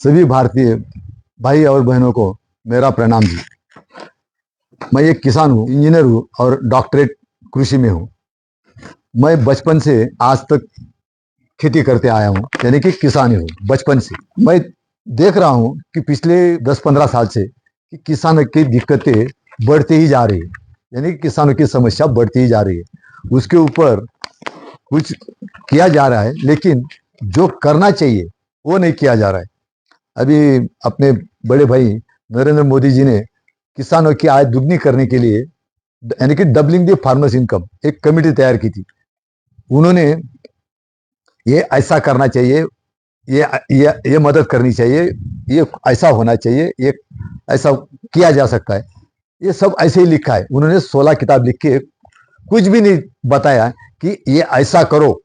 सभी भारतीय भाई और बहनों को मेरा प्रणाम जी। मैं एक किसान हूँ, इंजीनियर हूँ और डॉक्टरेट कृषि में हूँ। मैं बचपन से आज तक खेती करते आया हूँ, यानी कि किसान ही हूँ बचपन से। मैं देख रहा हूँ कि पिछले 10-15 साल से कि किसानों की दिक्कतें बढ़ती ही जा रही है, यानी कि किसानों की समस्या बढ़ती ही जा रही है। उसके ऊपर कुछ किया जा रहा है, लेकिन जो करना चाहिए वो नहीं किया जा रहा है। अभी अपने बड़े भाई नरेंद्र मोदी जी ने किसानों की आय दुगनी करने के लिए, यानी कि डबलिंग द फार्मर्स इनकम, एक कमेटी तैयार की थी। उन्होंने ये ऐसा करना चाहिए, ये मदद करनी चाहिए, ये ऐसा होना चाहिए, ये ऐसा किया जा सकता है, ये सब ऐसे ही लिखा है। उन्होंने 16 किताब लिख के कुछ भी नहीं बताया कि ये ऐसा करो,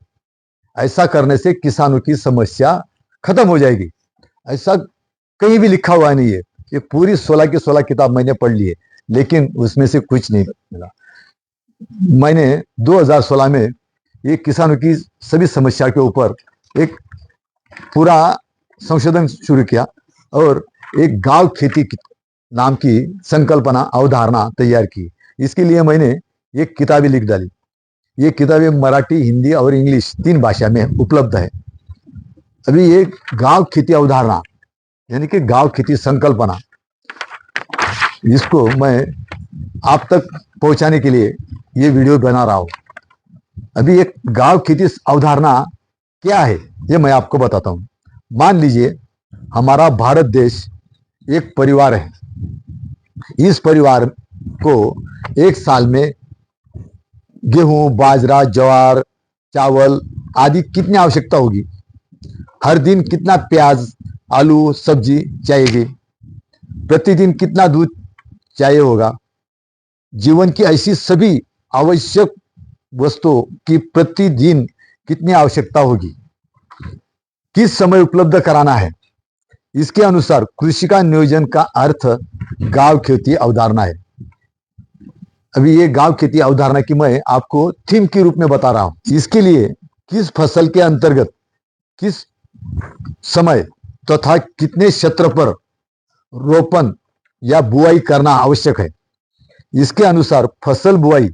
ऐसा करने से किसानों की समस्या खत्म हो जाएगी। ऐसा कहीं भी लिखा हुआ नहीं है। ये पूरी 16 की 16 किताब मैंने पढ़ ली है, लेकिन उसमें से कुछ नहीं मिला। मैंने 2016 में ये किसानों की सभी समस्या के ऊपर एक पूरा संशोधन शुरू किया और एक गांव खेती नाम की संकल्पना, अवधारणा तैयार की। इसके लिए मैंने ये किताबें लिख डाली। ये किताबें मराठी, हिंदी और इंग्लिश 3 भाषा में उपलब्ध है। अभी ये गांव खेती अवधारणा, यानी कि गांव खेती संकल्पना, इसको मैं आप तक पहुंचाने के लिए ये वीडियो बना रहा हूं। अभी एक गांव खेती अवधारणा क्या है ये मैं आपको बताता हूं। मान लीजिए हमारा भारत देश एक परिवार है। इस परिवार को एक साल में गेहूं, बाजरा, ज्वार, चावल आदि कितनी आवश्यकता होगी? हर दिन कितना प्याज, आलू, सब्जी चाहिए? प्रतिदिन कितना दूध चाहिए होगा? जीवन की ऐसी सभी आवश्यक वस्तुओं की प्रतिदिन कितनी आवश्यकता होगी? किस समय उपलब्ध कराना है? इसके अनुसार कृषि का नियोजन का अर्थ गांव खेती अवधारणा है। अभी ये गांव खेती अवधारणा की मैं आपको थीम के रूप में बता रहा हूं। इसके लिए किस फसल के अंतर्गत किस समय तथा कितने क्षेत्र पर रोपण या बुआई करना आवश्यक है, इसके अनुसार फसल बुआई,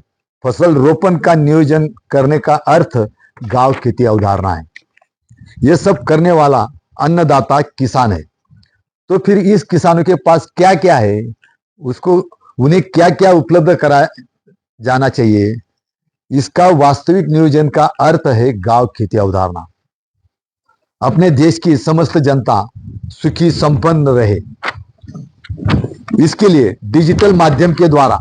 फसल रोपण का नियोजन करने का अर्थ गांव खेती अवधारणा है। यह सब करने वाला अन्नदाता किसान है। तो फिर इस किसानों के पास क्या क्या है, उसको उन्हें क्या क्या उपलब्ध कराया जाना चाहिए, इसका वास्तविक नियोजन का अर्थ है गांव खेती अवधारणा। अपने देश की समस्त जनता सुखी संपन्न रहे, इसके लिए डिजिटल माध्यम के द्वारा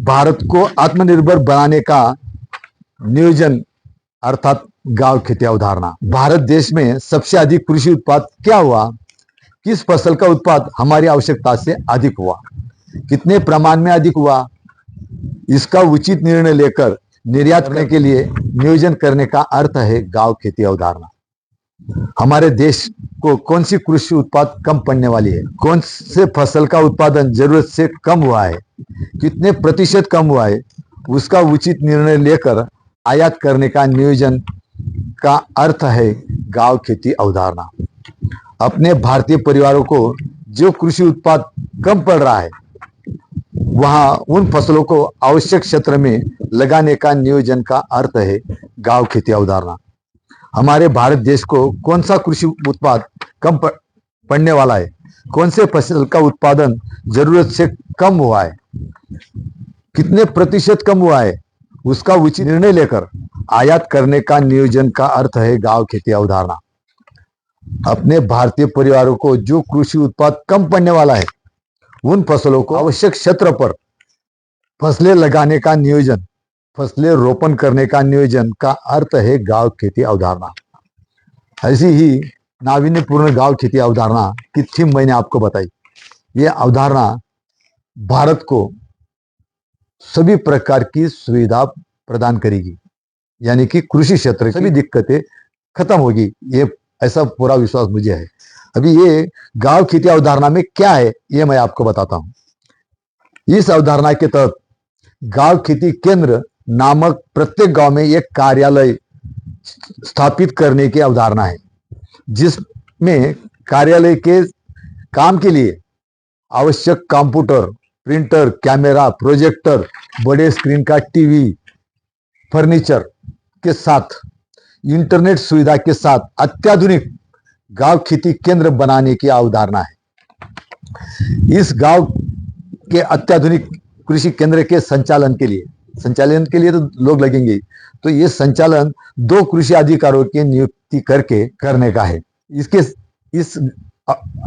भारत को आत्मनिर्भर बनाने का नियोजन अर्थात गांव खेती अवधारणा। भारत देश में सबसे अधिक कृषि उत्पाद क्या हुआ? किस फसल का उत्पाद हमारी आवश्यकता से अधिक हुआ? कितने प्रमाण में अधिक हुआ? इसका उचित निर्णय लेकर निर्यात करने के लिए नियोजन करने का अर्थ है गांव खेती अवधारणा। हमारे देश को कौन सी कृषि उत्पाद कम पड़ने वाली है? कौन से फसल का उत्पादन जरूरत से कम हुआ है? कितने प्रतिशत कम हुआ है? उसका उचित निर्णय लेकर आयात करने का नियोजन का अर्थ है गांव खेती अवधारणा। अपने भारतीय परिवारों को जो कृषि उत्पाद कम पड़ रहा है, वहां उन फसलों को आवश्यक क्षेत्र में लगाने का नियोजन का अर्थ है गांव खेती अवधारणा। हमारे भारत देश को कौन सा कृषि उत्पाद कम पड़ने वाला है? कौन से फसल का उत्पादन जरूरत से कम हुआ है? कितने प्रतिशत कम हुआ है? उसका उचित निर्णय लेकर आयात करने का नियोजन का अर्थ है गांव खेती अवधारणा। अपने भारतीय परिवारों को जो कृषि उत्पाद कम पड़ने वाला है, उन फसलों को आवश्यक क्षेत्र पर फसलें लगाने का नियोजन, फसलें रोपण करने का नियोजन का अर्थ है गांव खेती अवधारणा। ऐसी ही नावीन्यपूर्ण गांव खेती अवधारणा की थीम मैंने आपको बताई। ये अवधारणा भारत को सभी प्रकार की सुविधा प्रदान करेगी, यानी कि कृषि क्षेत्र की सभी दिक्कतें खत्म होगी, ये ऐसा पूरा विश्वास मुझे है। अभी ये गांव खेती अवधारणा में क्या है ये मैं आपको बताता हूं। इस अवधारणा के तहत गांव खेती केंद्र नामक प्रत्येक गांव में एक कार्यालय स्थापित करने की अवधारणा है, जिसमें कार्यालय के काम के लिए आवश्यक कंप्यूटर, प्रिंटर, कैमरा, प्रोजेक्टर, बड़े स्क्रीन का टीवी, फर्नीचर के साथ इंटरनेट सुविधा के साथ अत्याधुनिक गांव खेती केंद्र बनाने की अवधारणा है। इस गांव के अत्याधुनिक कृषि केंद्र के संचालन के लिए तो लोग लगेंगे, तो ये संचालन 2 कृषि अधिकारियों की नियुक्ति करके करने का है। इस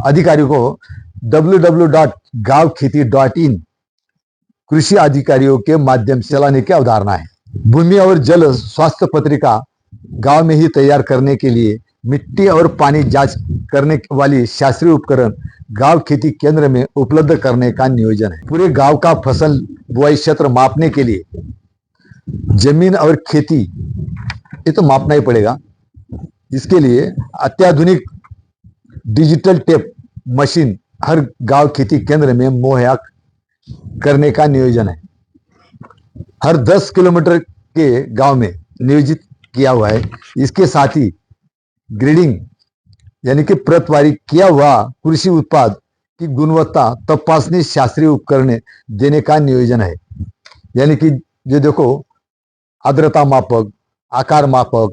अधिकारी को www.gavkheti.in कृषि अधिकारियों के माध्यम से चलाने की अवधारणा है। भूमि और जल स्वास्थ्य पत्रिका गांव में ही तैयार करने के लिए मिट्टी और पानी जांच करने वाली शास्त्रीय उपकरण गांव खेती केंद्र में उपलब्ध करने का नियोजन है। पूरे गांव का फसल बुआई क्षेत्र मापने के लिए जमीन और खेती ये तो मापना ही पड़ेगा। इसके लिए अत्याधुनिक डिजिटल टेप मशीन हर गांव खेती केंद्र में मुहैया करने का नियोजन है। हर 10 किलोमीटर के गांव में नियोजित किया हुआ है। इसके साथ ही ग्रेडिंग यानी कि प्रतवारी किया हुआ कृषि उत्पाद की गुणवत्ता तपासनी शास्त्रीय उपकरण देने का नियोजन है। यानी कि जो देखो आर्द्रता मापक, आकार मापक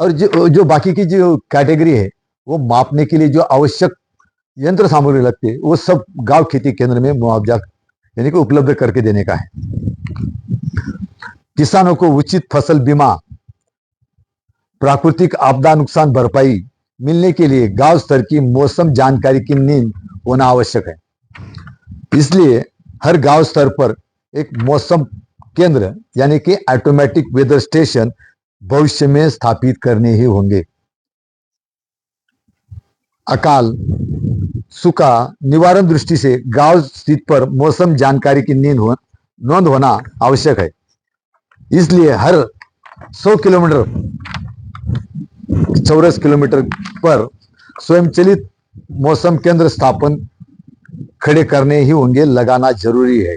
और जो बाकी की जो कैटेगरी है वो मापने के लिए जो आवश्यक यंत्र सामग्री लगती है वो सब गांव खेती केंद्र में मुआवजा यानी कि उपलब्ध करके देने का है। किसानों को उचित फसल बीमा, प्राकृतिक आपदा नुकसान भरपाई मिलने के लिए गांव स्तर की मौसम जानकारी की नींव होना आवश्यक है। इसलिए हर गांव स्तर पर एक मौसम केंद्र यानी कि ऑटोमेटिक वेदर स्टेशन भविष्य में स्थापित करने ही होंगे। अकाल, सूखा निवारण दृष्टि से गांव स्थित पर मौसम जानकारी की नोंद होना आवश्यक है। इसलिए हर 100 किलोमीटर चौरस किलोमीटर पर स्वयंचलित मौसम केंद्र स्थापन खड़े करने ही होंगे, लगाना जरूरी है,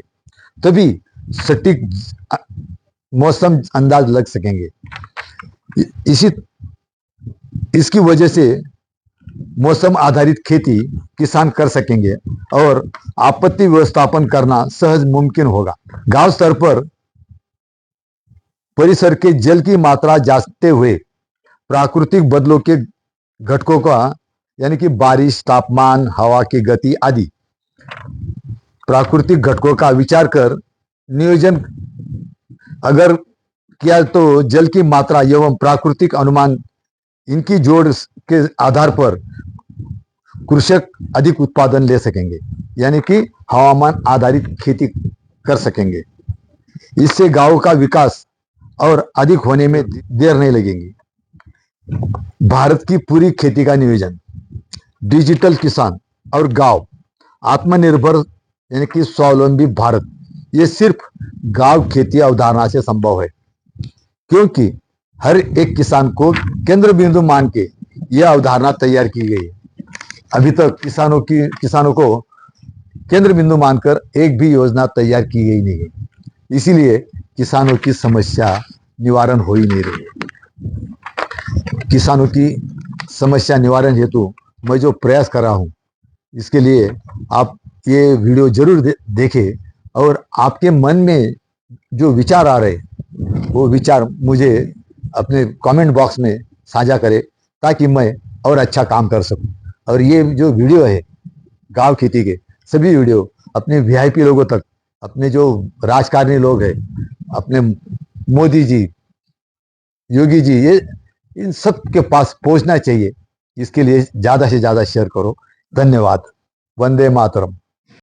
तभी सटीक मौसम अंदाज लग सकेंगे। इसकी वजह से मौसम आधारित खेती किसान कर सकेंगे और आपत्ति व्यवस्थापन करना सहज मुमकिन होगा। गांव स्तर पर परिसर के जल की मात्रा जांचते हुए प्राकृतिक बदलों के घटकों का यानी कि बारिश, तापमान, हवा की गति आदि प्राकृतिक घटकों का विचार कर नियोजन अगर किया तो जल की मात्रा एवं प्राकृतिक अनुमान इनकी जोड़ के आधार पर कृषक अधिक उत्पादन ले सकेंगे, यानी कि हवामान आधारित खेती कर सकेंगे। इससे गांव का विकास और अधिक होने में देर नहीं लगेगी। भारत की पूरी खेती का नियोजन, डिजिटल किसान और गांव आत्मनिर्भर यानी कि स्वावलंबी भारत, ये सिर्फ गांव खेती अवधारणा से संभव है, क्योंकि हर एक किसान को केंद्र बिंदु मान के यह अवधारणा तैयार की गई है। अभी तक किसानों को केंद्र बिंदु मानकर एक भी योजना तैयार की गई नहीं है, इसीलिए किसानों की समस्या निवारण हो ही नहीं रही है। किसानों की समस्या निवारण हेतु मैं जो प्रयास कर रहा हूँ, इसके लिए आप ये वीडियो जरूर देखें और आपके मन में जो विचार आ रहे वो विचार मुझे अपने कमेंट बॉक्स में साझा करें, ताकि मैं और अच्छा काम कर सकूं। और ये जो वीडियो है गांव खेती के सभी वीडियो अपने वीआईपी लोगों तक, अपने जो राजकारणी लोग हैं, अपने मोदी जी, योगी जी, ये इन सब के पास पहुंचना चाहिए। इसके लिए ज्यादा से ज्यादा शेयर करो। धन्यवाद। वंदे मातरम।